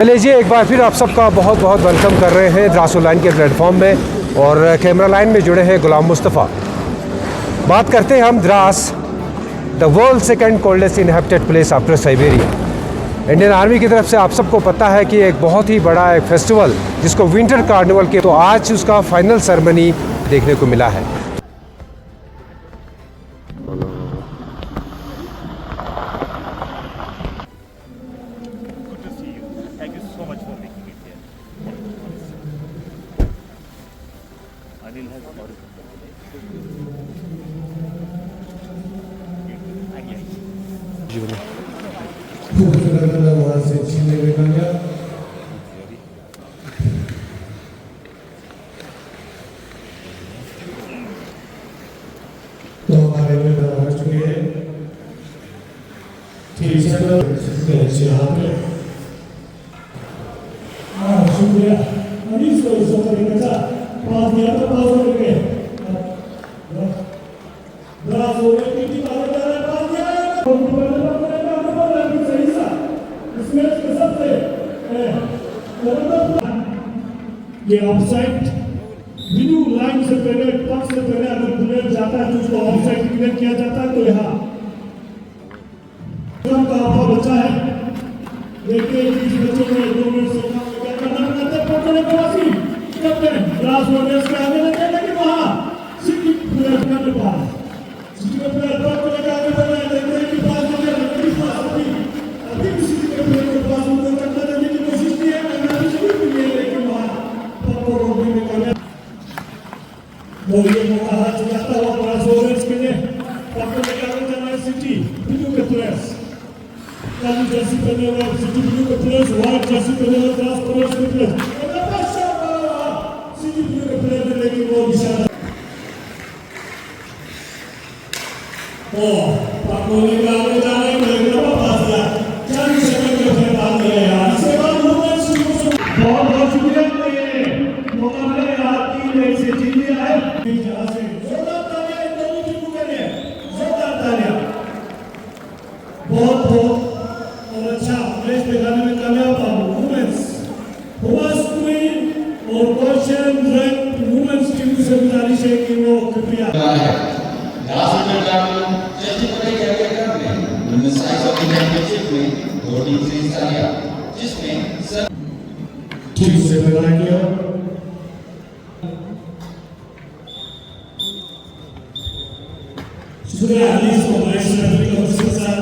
चलिए जी, एक बार फिर आप सबका बहुत बहुत वेलकम कर रहे हैं द्रास लाइन के प्लेटफॉर्म में और कैमरा लाइन में जुड़े हैं गुलाम मुस्तफ़ा। बात करते हैं हम Dras, the world second coldest inhabited place after Siberia. Indian army की तरफ से आप सबको पता है कि एक बहुत ही बड़ा एक फेस्टिवल जिसको विंटर कार्निवल के, तो आज उसका फाइनल सेरेमनी देखने को मिला है। वहाँ से छीनने में गया। तो हमारे में आ चुके हैं। ठीक है, यहाँ पे शुक्रिया। अनीस को इस वक्त बच्चा पास दिया तो पास हो गए। द्रास हो गए कि पास दिया ये ऑफसाइड बिनु लाइन से पहले, पक से पहले अगर प्लेयर जाता है तो उसको ऑफसाइड क्लियर किया जाता है। तो यहाँ का बच्चा है, देखिए इस बच्चे को 2 मिनट से कम क्या करना पड़ता है। पकड़ने के बाद ही करते हैं क्लास वर्नेस के आगे लगे, लेकिन वहाँ सिटी प्लेयर कर नहीं पा रहे। सिटी के प्लेयर पकड़ने के आगे बढ़ रहे हैं, देखते हैं कि पास हो गया, लेकिन पास अभी सिटी के प्लेयर को पास होकर करना देने की कोशिश की है, करना भी शुरू की है, लेकिन वहाँ पकड़ रोकने में कामयाब। वो ये मौका हाथ जाता हुआ क्लास वर्नेस के लिए पकड़ने के आगे जाना है सिटी ब्लू के प्लेयर्स। काली जर्सी पहने हुए सिटी ब्लू के प्लेयर्स, व्हाइट जर्सी पहने हुए क्लास वर्नेस के प्लेयर्स। सिटी ब्लू के प्लेयर ने लेकिन वो निशाना पकड़ने के आगे जाना है, लेकिन वो पास दिया। 40 सेकंड के फिर बात है यार, इसके बाद मूवमेंट शुरू हो। बहुत बहुत शुक्रिया। मौका मिला यार, 3 से जीत लिया है। जहाँ से जोरदार तालियां इन दोनों टीमों के लिए, जोरदार तालियां। बहुत बहुत और अच्छा मैच दिखाने में कामयाब वुमेन्स हुमास क्वीन और क्वेश्चन रैंक वुमेन्स टीम से गुजारिश है कि वो कृपया ठीक से बनाएंगे। शुक्रिया अलीस को मैच रेफरी के साथ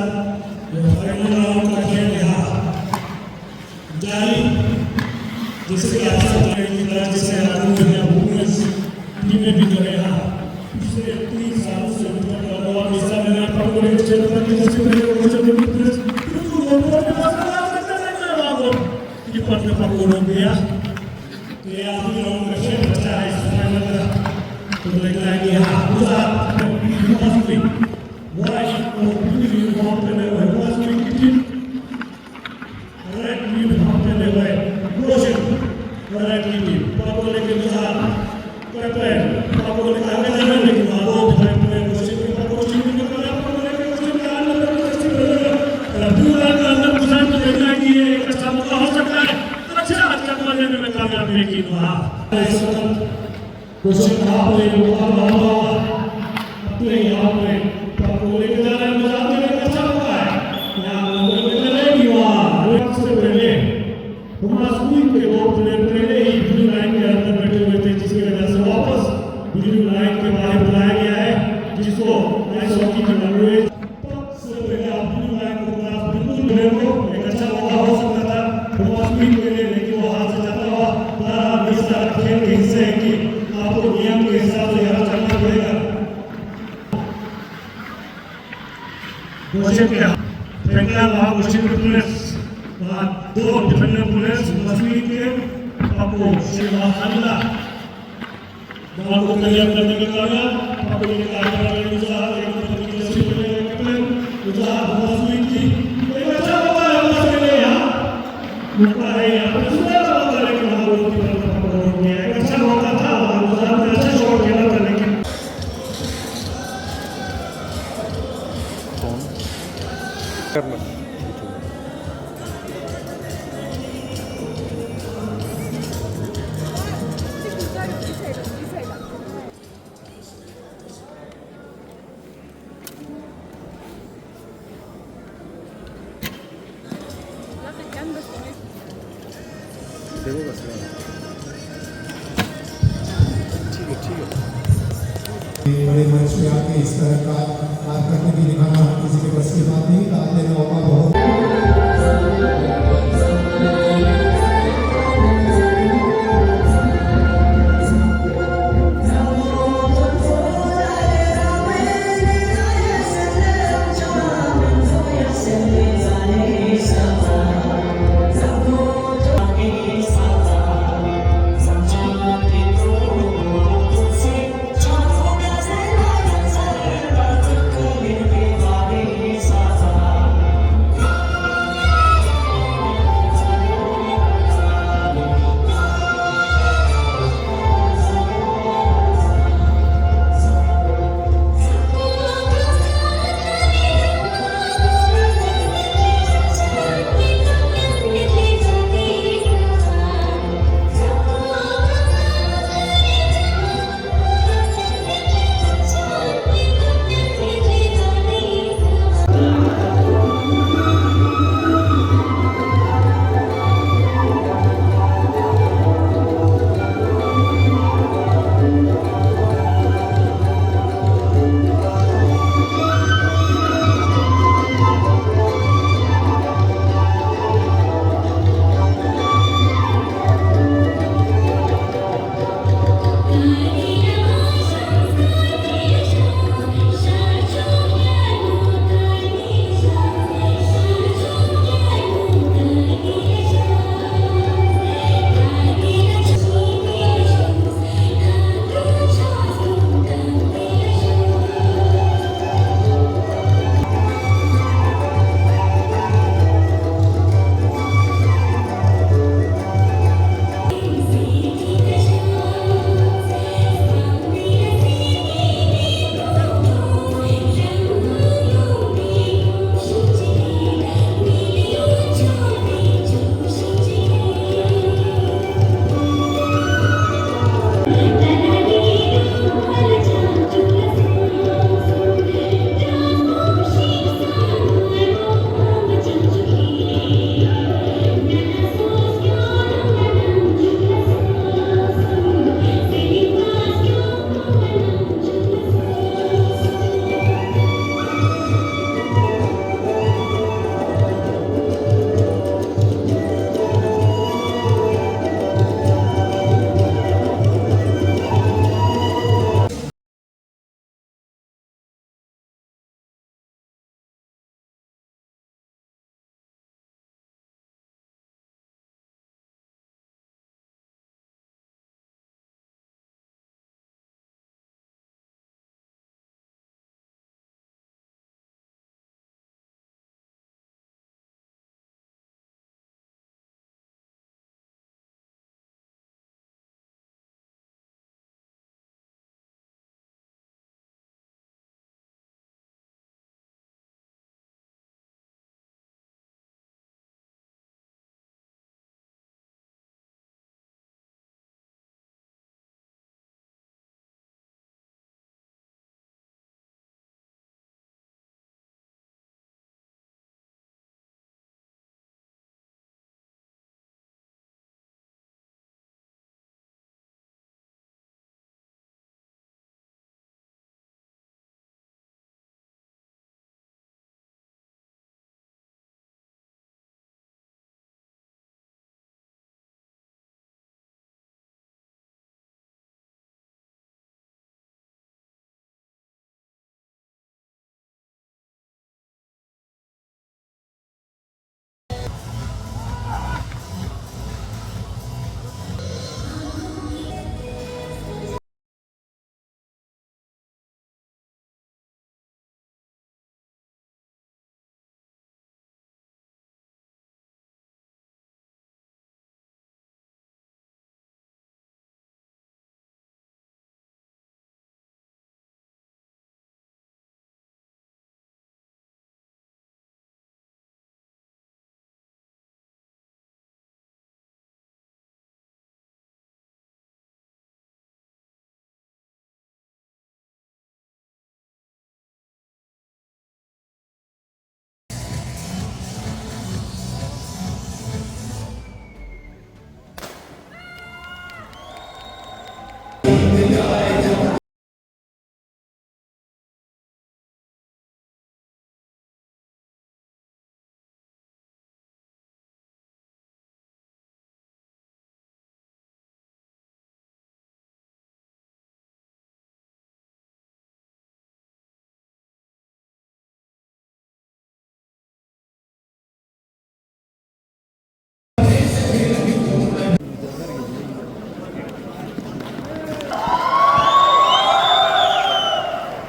फाइनल राउंड का खेल यहाँ जारी। जैसे कि आप सब जानते हैं, जैसे वुमेन्स टीमें भी जो है यहाँ पिछले 3 सालों से और हिस्सा लेना पकड़ने के क्षेत्र में जैसे पकड़ दिया। तो ये आखिरी राउंड में खेल बचा है इस फाइनल का। तो लगता है कि यहाँ पूरा बड़े मंच पे आके इस तरह का कारकर्दगी दिखाना किसी के बस की बात नहीं। दाद देने मौका बहुत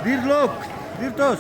Bir lok, bir toz.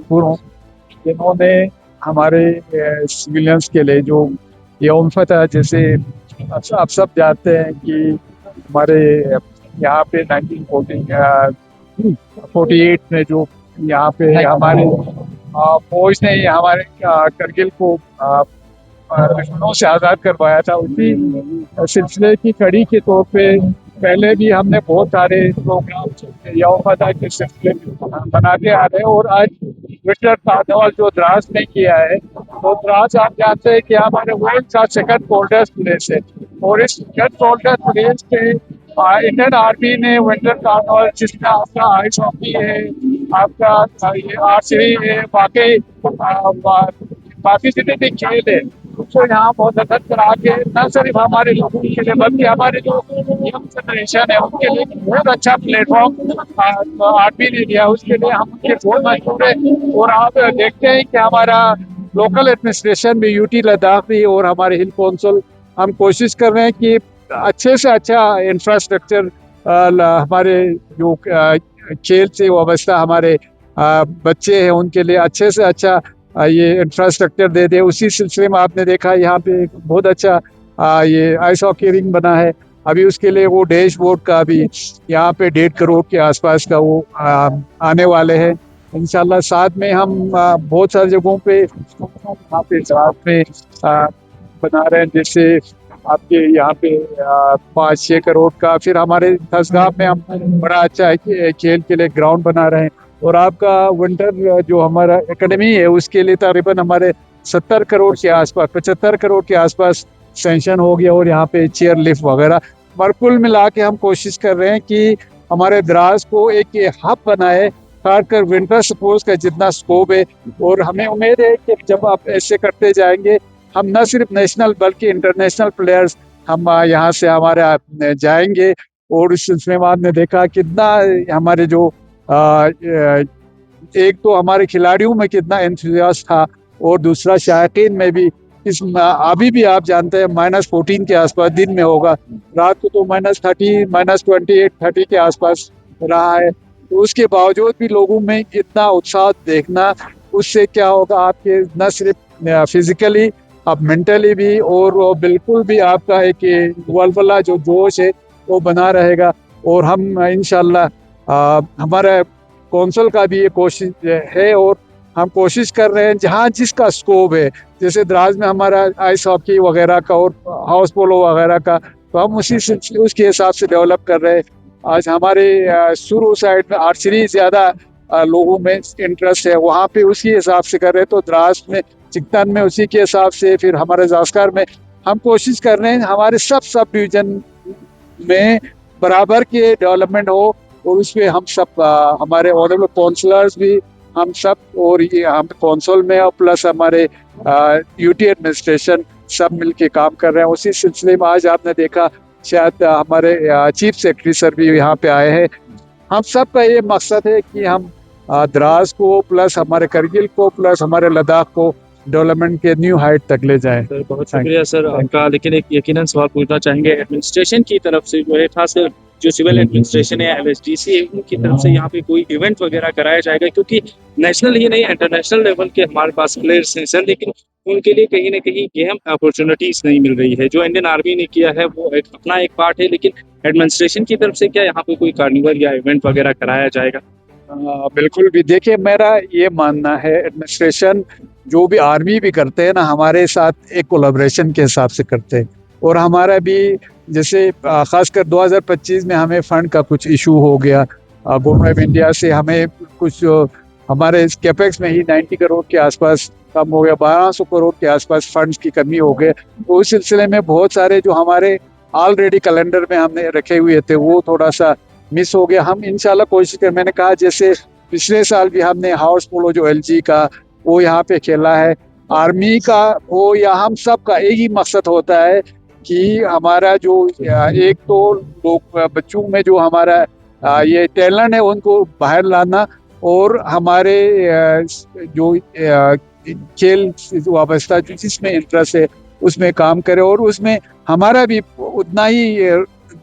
पूर्व इन्होंने हमारे सिविलियंस के लिए जो यौम फतह, जैसे आप सब जानते हैं कि हमारे यहाँ पे 1948 में जो यहाँ पे हमारे फौज ने हमारे करगिल को दुश्मनों से आज़ाद करवाया था, उसी सिलसिले की कड़ी के तौर पे पहले भी हमने बहुत सारे प्रोग्राम यौम फतह के सिलसिले में बनाते आ रहे हैं। और आज विंटर कार्निवल जो द्रास ने किया है, तो द्रास आप जानते हैं कि हमारे वर्ल्ड का सेकंड कोल्डेस्ट प्लेस है, और इस सेकंड कोल्डेस्ट प्लेस पे इंडियन आर्मी ने विंटर कार्निवल, जिसमें आपका आइस हॉकी है, आपका ये आर्चरी है, बाकी जितने भी खेल है, उसको यहाँ बहुत अदद करा के न सिर्फ हमारे लोगों के लिए बल्कि हमारे जो यंग जनरेशन है उनके लिए बहुत अच्छा प्लेटफॉर्म आर्मी ने दिया। उसके लिए हम उनके बहुत मशहूर है। और आप देखते हैं कि हमारा लोकल एडमिनिस्ट्रेशन भी, यूटी लद्दाख भी और हमारे हिल कौंसिल, हम कोशिश कर रहे हैं कि अच्छे से अच्छा इंफ्रास्ट्रक्चर हमारे जो खेल से वाबस्ता हमारे बच्चे हैं उनके लिए अच्छे से अच्छा ये इंफ्रास्ट्रक्चर दे दे। उसी सिलसिले में आपने देखा यहाँ पे एक बहुत अच्छा ये आइस हॉकी रिंग बना है। अभी उसके लिए वो डैशबोर्ड का भी यहाँ पे 1.5 करोड़ के आसपास का वो आने वाले हैं इंशाल्लाह। साथ में हम बहुत सारी जगहों पे यहाँ पे साथ में बना रहे हैं, जैसे आपके यहाँ पे 5-6 करोड़ का। फिर हमारे थसगांव में हम बड़ा अच्छा खेल के लिए ग्राउंड बना रहे हैं। और आपका विंटर जो हमारा एकेडमी है उसके लिए तकरीबन हमारे 70 करोड़ के आसपास, 75 करोड़ के आसपास सेंक्शन हो गया। और यहाँ पे चेयर लिफ्ट वगैरह, पर कुल मिला के हम कोशिश कर रहे हैं कि हमारे द्रास को एक हब बनाए, खासकर विंटर स्पोर्ट्स का जितना स्कोप है। और हमें उम्मीद है कि जब आप ऐसे करते जाएंगे, हम न सिर्फ नेशनल बल्कि इंटरनेशनल प्लेयर्स हम यहाँ से हमारे जाएंगे। और इस सिलसिले में आपने देखा कितना हमारे जो एक तो हमारे खिलाड़ियों में कितना एंथुसियास्ट था, और दूसरा शायकीन में भी। इस अभी भी आप जानते हैं -14 के आसपास दिन में होगा, रात को तो -30, -28, -30 के आसपास रहा है। तो उसके बावजूद भी लोगों में इतना उत्साह देखना, उससे क्या होगा, आपके न सिर्फ फिजिकली आप मेंटली भी, और बिल्कुल भी आपका एक वलवला जो जोश है वो बना रहेगा। और हम इंशाल्लाह हमारा कौंसिल का भी ये कोशिश है, और हम कोशिश कर रहे हैं जहाँ जिसका स्कोप है, जैसे द्रास में हमारा आइस हॉकी वगैरह का और हाउस पोलो वगैरह का, तो हम उसके हिसाब से डेवलप कर रहे हैं। आज हमारे शुरू साइड में आर्चरी ज़्यादा लोगों में इंटरेस्ट है वहाँ पे उसी हिसाब से कर रहे हैं। तो द्रास में, चिकतन में उसी के हिसाब से, फिर हमारे जास्कर में हम कोशिश कर रहे हैं हमारे सब डिवीजन में बराबर के डेवलपमेंट हो, और उसमें हम सब हमारे ऑनरेबल काउंसलर्स भी हम सब, और ये हम काउंसिल में और प्लस हमारे यूटी एडमिनिस्ट्रेशन सब मिलके काम कर रहे हैं। उसी सिलसिले में आज आपने देखा शायद हमारे चीफ सेक्रेटरी सर भी यहाँ पे आए हैं। हम सब का ये मकसद है कि हम द्रास को प्लस हमारे करगिल को प्लस हमारे लद्दाख को डेवलपमेंट के न्यू हाइट तक ले जाएं। सर बहुत शुक्रिया सर आपका। लेकिन एक यकीनन सवाल पूछना चाहेंगे एडमिनिस्ट्रेशन की तरफ से, जो है खासकर जो सिविल एडमिनिस्ट्रेशन है LSDC उनकी तरफ से यहाँ पे कोई इवेंट वगैरह कराया जाएगा? क्योंकि नेशनल ही नहीं इंटरनेशनल लेवल के हमारे पास प्लेयर्स हैं सर, लेकिन उनके लिए कहीं ना कहीं गेम अपॉर्चुनिटीज नहीं मिल रही है। जो इंडियन आर्मी ने किया है वो अपना एक पार्ट है, लेकिन एडमिनिस्ट्रेशन की तरफ से क्या यहाँ पे कोई कार्निवल या इवेंट वगैरह कराया जाएगा? बिल्कुल भी। देखिए मेरा ये मानना है एडमिनिस्ट्रेशन जो भी आर्मी भी करते हैं ना, हमारे साथ एक कोलैबोरेशन के हिसाब से करते हैं। और हमारा भी जैसे खासकर 2025 में हमें फंड का कुछ इशू हो गया, गवर्नमेंट ऑफ इंडिया से हमें कुछ हमारे कैपेक्स में ही 90 करोड़ के आसपास कम हो गया, 1200 करोड़ के आसपास फंड्स की कमी हो गई। तो उस सिलसिले में बहुत सारे जो हमारे ऑलरेडी कैलेंडर में हमने रखे हुए थे वो थोड़ा सा मिस हो गया। हम इंशाल्लाह कोशिश कर, मैंने कहा जैसे पिछले साल भी हमने हाउस पोलो जो LG का वो यहाँ पे खेला है, आर्मी का हो या हम सब का एक ही मकसद होता है कि हमारा जो एक तो लोग बच्चों में जो हमारा ये टैलेंट है उनको बाहर लाना, और हमारे जो खेल से वाबस्ता जिसमें इंटरेस्ट है उसमें काम करे, और उसमें हमारा भी उतना ही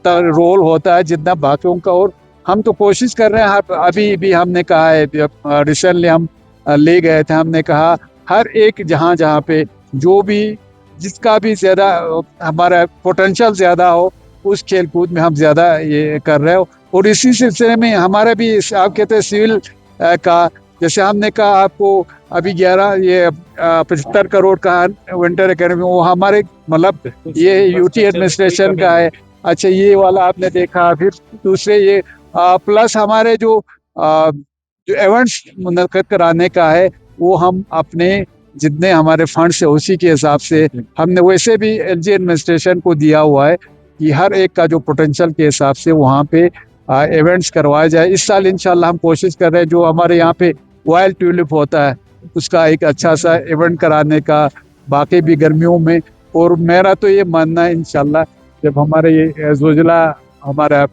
रोल होता है जितना बाकियों का। और हम तो कोशिश कर रहे हैं, अभी भी हमने कहा है, रिसेंटली हम ले गए थे, हमने कहा हर एक जहाँ पे जो भी जिसका भी ज़्यादा हमारा पोटेंशियल ज़्यादा हो उस खेल कूद में हम ज़्यादा ये कर रहे हो। और इसी सिलसिले में हमारा भी आप कहते हैं सिविल का, जैसे हमने कहा आपको अभी 75 करोड़ का विंटर एकेडमी, वो हमारे मतलब ये यूटी एडमिनिस्ट्रेशन का है। अच्छा ये वाला आपने देखा, फिर दूसरे ये प्लस हमारे जो इवेंट्स मुनक़िद कराने का है वो हम अपने जितने हमारे फंड से उसी के हिसाब से हमने वैसे भी LG एडमिनिस्ट्रेशन को दिया हुआ है कि हर एक का जो पोटेंशियल के हिसाब से वहाँ पे इवेंट्स करवाए जाए। इस साल इंशाल्लाह हम कोशिश कर रहे हैं जो हमारे यहाँ पे वाइल्ड ट्यूलिप होता है उसका एक अच्छा सा इवेंट कराने का, बाकी भी गर्मियों में। और मेरा तो ये मानना है इंशाल्लाह जब हमारे ये ज़ोजिला हमारा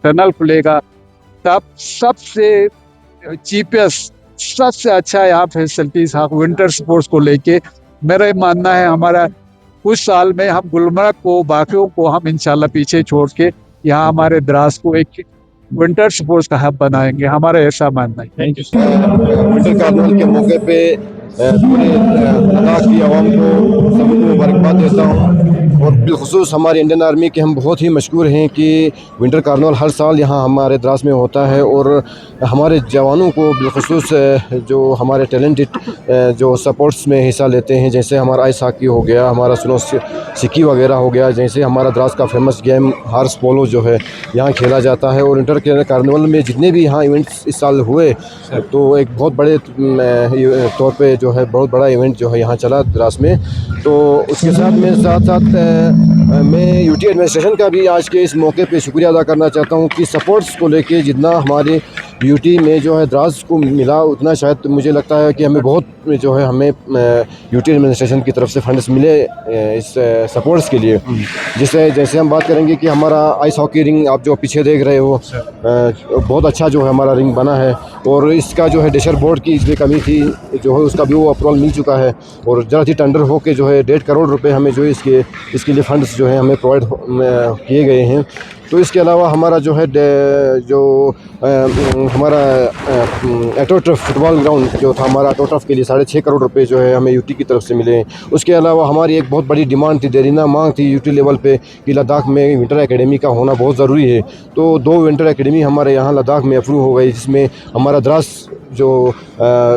टनल खुलेगा तब सबसे चीपेस्ट सबसे अच्छा यहाँ फैसिलिटीज विंटर स्पोर्ट्स को लेके मेरा ये मानना है हमारा कुछ साल में हम गुलमर्ग को बाकियों को हम इंशाल्लाह पीछे छोड़ के यहाँ हमारे द्रास को एक विंटर स्पोर्ट्स का हब बनाएंगे, हमारा ऐसा मानना है। Thank you. विंटर कार्निवल के मौके पे पूरे लद्दाख की आवाम को सबको मुबारकबाद देता हूँ। और बिलखुसूस हमारी इंडियन आर्मी के हम बहुत ही मशहूर हैं कि विंटर कार्निवल हर साल यहाँ हमारे द्रास में होता है, और हमारे जवानों को बिलखुसूस जो हमारे टैलेंटेड जो स्पोर्ट्स में हिस्सा लेते हैं, जैसे हमारा आइस हॉकी हो गया, हमारा स्नो स्की वगैरह हो गया, जैसे हमारा द्रास का फेमस गेम हार्स पोलो जो है यहाँ खेला जाता है। और विंटर कार्निवल में जितने भी यहाँ इवेंट्स इस साल हुए तो एक बहुत बड़े तौर पे जो है बहुत बड़ा इवेंट जो है यहाँ चला द्रास में। तो उसके साथ मैं यूटी एडमिनिस्ट्रेशन का भी आज के इस मौके पे शुक्रिया अदा करना चाहता हूँ कि सपोर्ट्स को लेके जितना हमारे यूटी में जो है द्रास को मिला उतना शायद मुझे लगता है कि हमें बहुत जो है हमें यूटी एडमिनिस्ट्रेशन की तरफ से फंड्स मिले इस सपोर्ट्स के लिए। जैसे हम बात करेंगे कि हमारा आइस हॉकी रिंग आप जो पीछे देख रहे हो बहुत अच्छा जो है हमारा रिंग बना है, और इसका जो है डेशर बोर्ड की इसमें कमी थी जो है उसका भी वो अप्रूवल मिल चुका है, और जल्द ही टेंडर हो के जो है 1.5 करोड़ रुपए हमें जो है इसके लिए फंड्स जो है हमें प्रोवाइड किए गए हैं। तो इसके अलावा हमारा जो है हमारा एटोटर्फ फुटबॉल ग्राउंड जो था हमारा एटोटर्फ के लिए 6.5 करोड़ रुपए जो है हमें यूटी की तरफ से मिले। उसके अलावा हमारी एक बहुत बड़ी डिमांड थी, देरीना मांग थी यूटी लेवल पे कि लद्दाख में विंटर एकेडमी का होना बहुत ज़रूरी है। तो 2 विंटर एकेडमी हमारे यहाँ लद्दाख में अप्रूव हो गई, जिसमें हमारा द्रास जो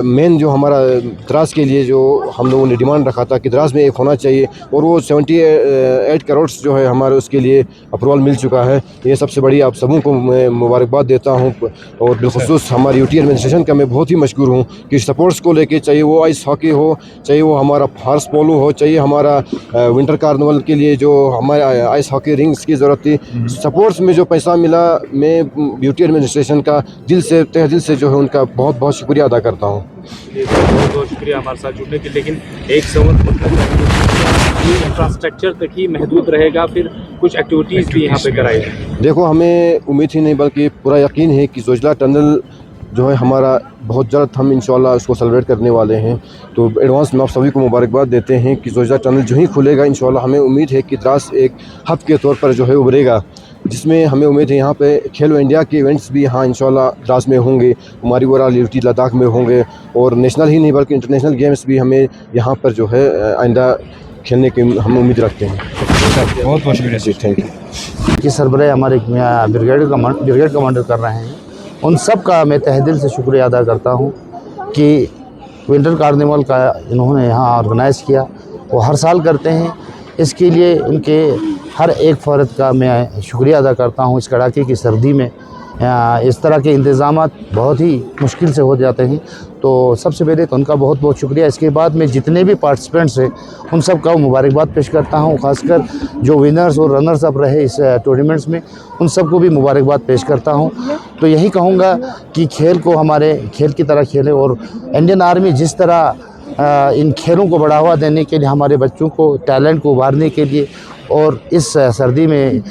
मेन जो हमारा द्रास के लिए जो हम लोगों ने डिमांड रखा था कि द्रास में एक होना चाहिए, और वो 78 करोड़ जो है हमारे उसके लिए अप्रूवल मिल चुका है। ये सबसे बड़ी आप सबों को मैं मुबारकबाद देता हूँ। और बिलखुसूस हमारी यूटी एडमिनिस्ट्रेशन का मैं बहुत ही मशकूर हूँ कि सपोर्ट्स को लेके, चाहे वो आइस हॉकी हो, चाहे वो हमारा हॉर्स पोलो हो, चाहे हमारा विंटर कार्निवल के लिए जो हमारे आइस हॉकी रिंग्स की ज़रूरत थी, सपोर्ट्स में जो पैसा मिला, मैं यूटी एडमिनिस्ट्रेशन का तहे दिल से जो है उनका बहुत बहुत शुक्रिया अदा करता हूँ। बहुत बहुत शुक्रिया हमारे साथ जुड़ने के लिए। लेकिन एक सवाल, इंफ्रास्ट्रक्चर तक ही महदूद रहेगा, फिर कुछ एक्टिविटीज़ भी यहाँ पे कराई जाएंगी? देखो, हमें उम्मीद ही नहीं बल्कि पूरा यकीन है कि जोजिला टनल जो है हमारा बहुत जल्द हम इंशाल्लाह उसको सेलिब्रेट करने वाले हैं। तो एडवांस में आप सभी को मुबारकबाद देते हैं कि जोजिला टनल जो ही खुलेगा इंशाल्लाह हमें उम्मीद है कि द्रास एक हब के तौर पर जो है उभरेगा, जिसमें हमें उम्मीद है यहाँ पे खेलो इंडिया के इवेंट्स भी यहाँ इंशाल्लाह द्रास में होंगे, हमारी ओवरऑल यूटी लद्दाख में होंगे, और नेशनल ही नहीं बल्कि इंटरनेशनल गेम्स भी हमें यहाँ पर जो है आइंदा खेलने की हम उम्मीद रखते हैं। बहुत बहुत शुक्रिया जी, थैंक यू। कि सरबराह हमारे ब्रिगेड कमांडर कर रहे हैं, उन सब का मैं तहे दिल से शुक्रिया अदा करता हूं कि विंटर कार्निवल का इन्होंने यहाँ ऑर्गेनाइज़ किया। वो हर साल करते हैं, इसके लिए उनके हर एक फ़र्द का मैं शुक्रिया अदा करता हूं। इस कड़ाके की सर्दी में इस तरह के इंतज़ामात बहुत ही मुश्किल से हो जाते हैं, तो सबसे पहले तो उनका बहुत बहुत शुक्रिया। इसके बाद में जितने भी पार्टिसिपेंट्स हैं उन सब का मुबारकबाद पेश करता हूं, ख़ासकर जो विनर्स और रनर्स अप रहे इस टूर्नामेंट्स में, उन सब को भी मुबारकबाद पेश करता हूं। तो यही कहूंगा कि खेल को हमारे खेल की तरह खेलें, और इंडियन आर्मी जिस तरह इन खेलों को बढ़ावा देने के लिए, हमारे बच्चों को टैलेंट को उभारने के लिए और इस सर्दी में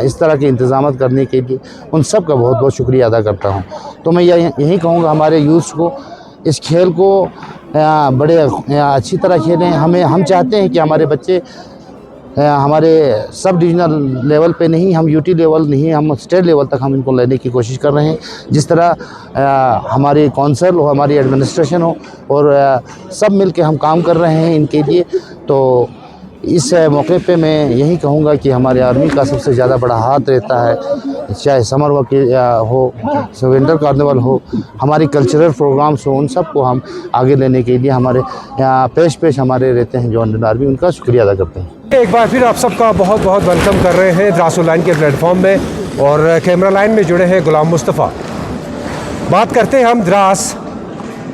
इस तरह के इंतज़ामात करने के लिए उन सब का बहुत बहुत शुक्रिया अदा करता हूं। तो मैं यही कहूँगा हमारे यूथ्स को इस खेल को बड़े अच्छी तरह खेलें। हम चाहते हैं कि हमारे बच्चे हमारे सब डिविजनल लेवल पे नहीं, हम यूटी लेवल नहीं, हम स्टेट लेवल तक हम इनको लेने की कोशिश कर रहे हैं। जिस तरह हमारी कौंसिल हो, हमारी एडमिनिस्ट्रेशन हो, और सब मिल के हम काम कर रहे हैं इनके लिए। तो इस मौके पे मैं यही कहूँगा कि हमारे आर्मी का सबसे ज़्यादा बड़ा हाथ रहता है, चाहे समर वर्क हो, विंटर कार्निवल हो, हमारी कल्चरल प्रोग्राम्स हो, उन सब को हम आगे लेने के लिए हमारे यहाँ पेश हमारे रहते हैं जो इंडियन आर्मी, उनका शुक्रिया अदा करते हैं। एक बार फिर आप सबका बहुत बहुत वेलकम कर रहे हैं द्रास लाइन के प्लेटफॉर्म में, और कैमरा लाइन में जुड़े हैं गुलाम मुस्तफ़ा। बात करते हैं हम Dras,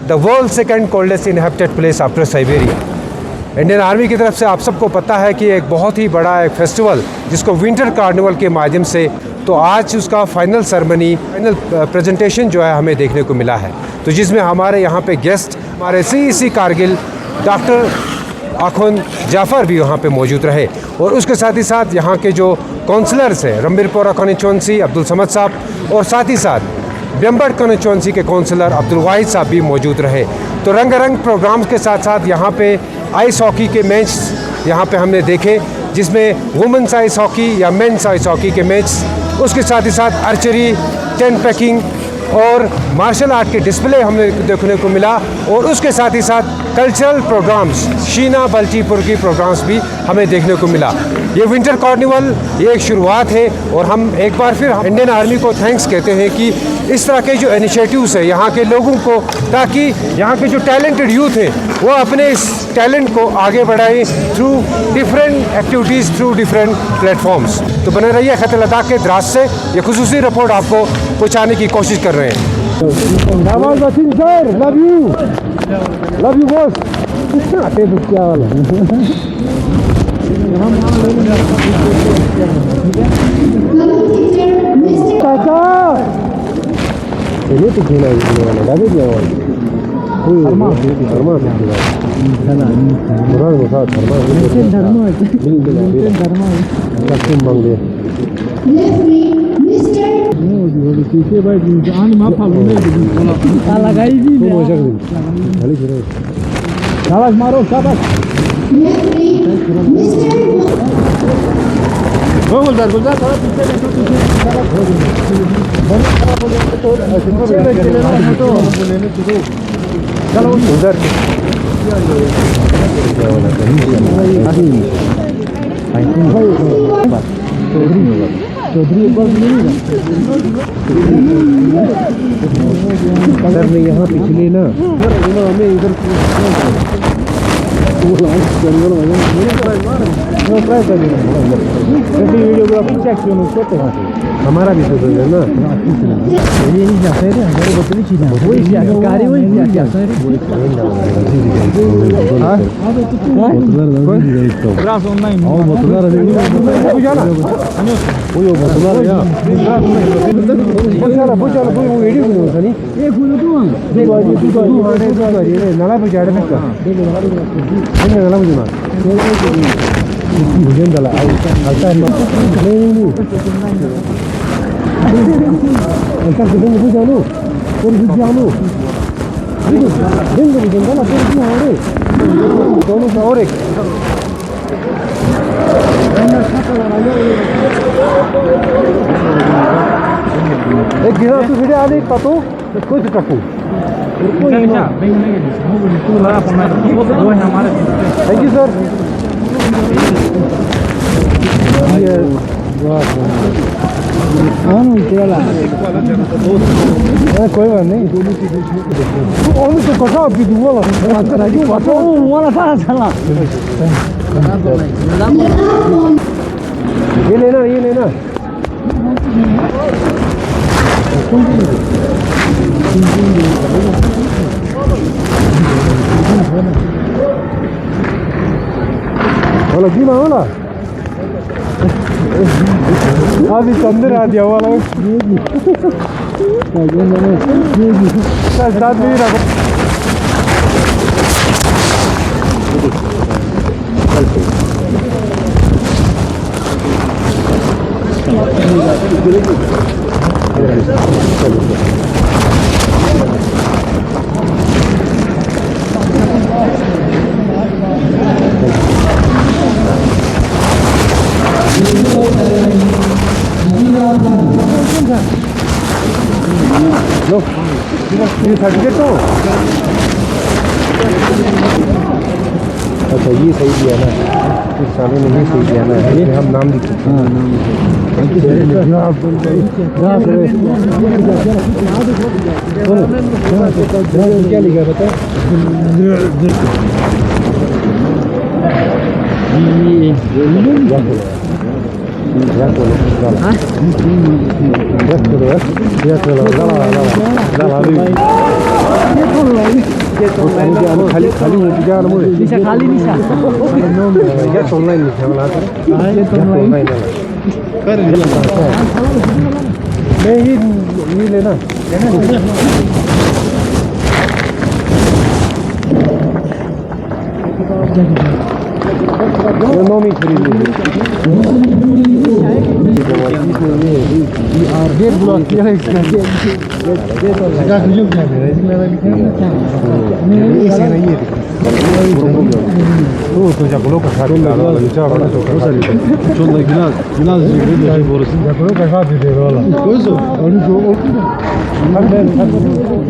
the world second coldest inhabited place after Siberia. Indian army की तरफ से आप सबको पता है कि एक बहुत ही बड़ा एक फेस्टिवल जिसको विंटर कार्निवल के माध्यम से, तो आज उसका फाइनल सेरेमनी, फाइनल प्रेजेंटेशन जो है हमें देखने को मिला है। तो जिसमें हमारे यहाँ पे गेस्ट, हमारे CEC कारगिल डॉक्टर आखुन जाफ़र भी यहाँ पे मौजूद रहे, और उसके साथ ही साथ यहाँ के जो काउंसलर्स हैं, रंबीरपोरा कॉन्स्टिट्यूंसी अब्दुल समद साहब, और साथ ही साथ बेम्बड़ कॉन्स्टिट्यूंसी के काउंसलर अब्दुल वाहिद साहब भी मौजूद रहे। तो रंगारंग प्रोग्राम्स के साथ साथ यहाँ पे आइस हॉकी के मैच यहाँ पे हमने देखे, जिसमें वुमेंस आइस हॉकी या मेंस आइस हॉकी के मैच, उसके साथ ही साथ आर्चरी, टेंट पैकिंग और मार्शल आर्ट के डिस्प्ले हमें देखने को मिला, और उसके साथ ही साथ कल्चरल प्रोग्राम्स, शीना बल्टीपुर की प्रोग्राम्स भी हमें देखने को मिला। ये विंटर कार्निवल ये एक शुरुआत है, और हम एक बार फिर इंडियन आर्मी को थैंक्स कहते हैं कि इस तरह के जो इनिशिएटिव्स है यहाँ के लोगों को, ताकि यहाँ के जो टैलेंटेड यूथ हैं वो अपने इस टैलेंट को आगे बढ़ाएं through different activities, through different platforms. तो बने रहिए खत लद्दाख के द्रास से ये खुसूसी रिपोर्ट आपको पहुँचाने की कोशिश कर रहे हैं। Love you boss. ये तो खेला वाला मारो शाबाश। गुलजार थोड़ा चलो उधर चौधरी सर ने यहाँ पिछले ना हमें इधर हमारा भी तो है ना ये नहीं जाते हैं हमारे बच्चे चीज़ है वही गाड़ी वही जाता है हाँ ग्रास ऑनलाइन और मोटरकार है बुझाना वो मोटरकार है यार बुझाना वो वीडियो नहीं होता नहीं एक फूल तो ये नाला बुझा रहे हैं नाला बुझाना बुझन डाला आता है नहीं ऐसा किधर नहीं जानो और भी जानो दिन बुझन डाला फिर भी हमारे दोनों का और एक गिरा तो वीडियो आने पातो कुछ टपू थैंक यू सर कोई बात नहीं तो कसा आपकी दुआ ये लेना Hola, Gina, hola. Abi tandır hadi ya valla. Sen daha değil abi. लो ये सर्टिफिकेट तो अच्छा ये सही दिया ना इस सालों में ये सही दिया ना ये हम नाम लिख सकते हैं क्या लिखा बता खाली खाली खाली ऑनलाइन नहीं ये लेना नोमी खरीद डेट ब्लॉक किया है इसका तो जागलो का साथ डाला विचार वाला तो चोंदा गिलास जी बोरस जागलो का साथ दे वाला कोसो और जो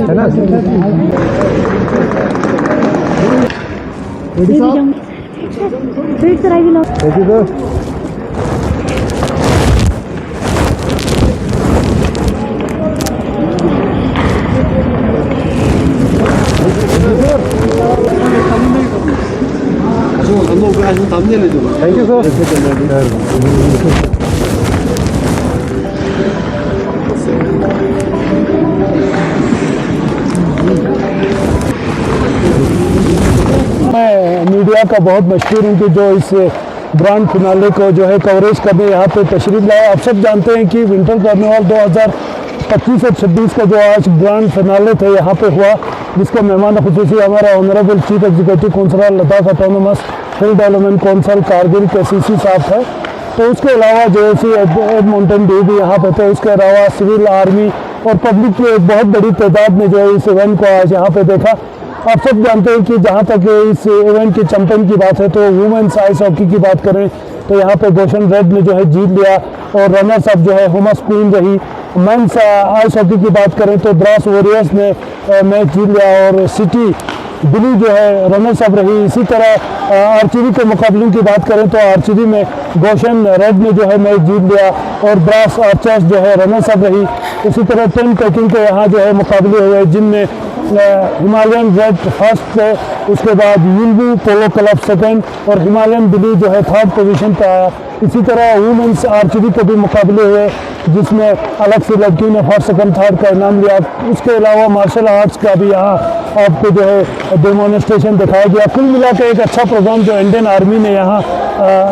है ना फिर ट्राई भी लो थैंक यू सर मैं मीडिया का बहुत मशहूर हूँ कि जो इस ग्रैंड फिनाले को जो है कवरेज करने यहाँ पे तशरीफ लाया। आप सब जानते हैं कि विंटर कार्निवल 2025 और 26 का जो आज ग्रैंड फिनाले थे यहाँ पे हुआ, जिसका मेहमान खुसूसी हमारा honourable chief executive councillor Ladakh autonomous hill development council Kargil के सीसी साहब है। तो उसके अलावा जो है एडमंटन डी भी यहाँ पे थे। उसके अलावा सिविल आर्मी और पब्लिक की एक बहुत बड़ी तादाद ने जो है इस इवेंट को आज यहाँ पे देखा। आप सब जानते हैं कि जहाँ तक इस इवेंट के चैंपियन की बात है तो वुमेन्स आइस हॉकी की बात करें तो यहाँ पे गोशन रेड ने जो है जीत लिया और रनर्स अप जो है हुमस क्वीन रही। मेंस आइस हॉकी की बात करें तो द्रास वॉरियर्स ने मैच जीत लिया और सिटी दिल्ली जो है रनर्स अप रही। इसी तरह आर्चरी के मुकाबलों की बात करें तो आर्चरी में गोशन रेड ने जो है मैच जीत लिया और द्रास आर्चर्स जो है रनर्स अप रही। इसी तरह टेंट टेकिंग के यहाँ जो है मुकाबले हुए जिनमें हिमालयन रेड फर्स्ट पे, उसके बाद यूलबू पोलो क्लब सेकंड और हिमालयन ब्लू जो है थर्ड पोजीशन पे आया। इसी तरह वुमेंस आर्चरी के भी मुकाबले हुए जिसमें अलग से लड़की ने फर्स्ट सेकंड थर्ड का इनाम लिया। उसके अलावा मार्शल आर्ट्स का भी यहाँ आपको जो है डेमोन्स्ट्रेशन दिखाया गया। कुल मिला के एक अच्छा प्रोग्राम जो इंडियन आर्मी ने यहाँ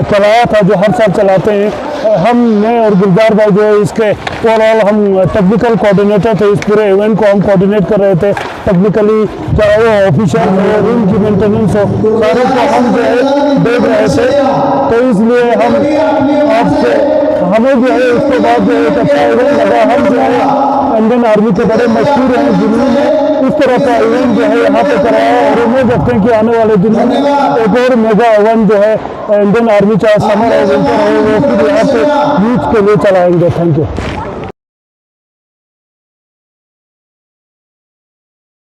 चलाया था, जो हर साल चलाते हैं। हमने और गुलजार भाई जो है इसके ओवरऑल हम टेक्निकल कोऑर्डिनेटर थे, इस पूरे इवेंट को हम कोऑर्डिनेट कर रहे थे टेक्निकली, चाहे वो ऑफिशियल हो, रूम की मेंटेनेंस हो, सारे को हम जो है देख रहे थे। तो इसलिए हम आपसे हमें जो है उसके बाद जो है एक अच्छा इवेंट लगा। हम जो है इंडियन आर्मी के बड़े मशहूर हैं दिल्ली में, इस तरह का इवेंट जो है यहाँ पे कराया और उम्मीद रखते हैं कि आने वाले दिनों में एक और मेगा इवेंट जो है इंडियन आर्मी चाहे समर और विंटर हो वो फिर यहाँ पे यूथ के लिए चलाएंगे। Thank you.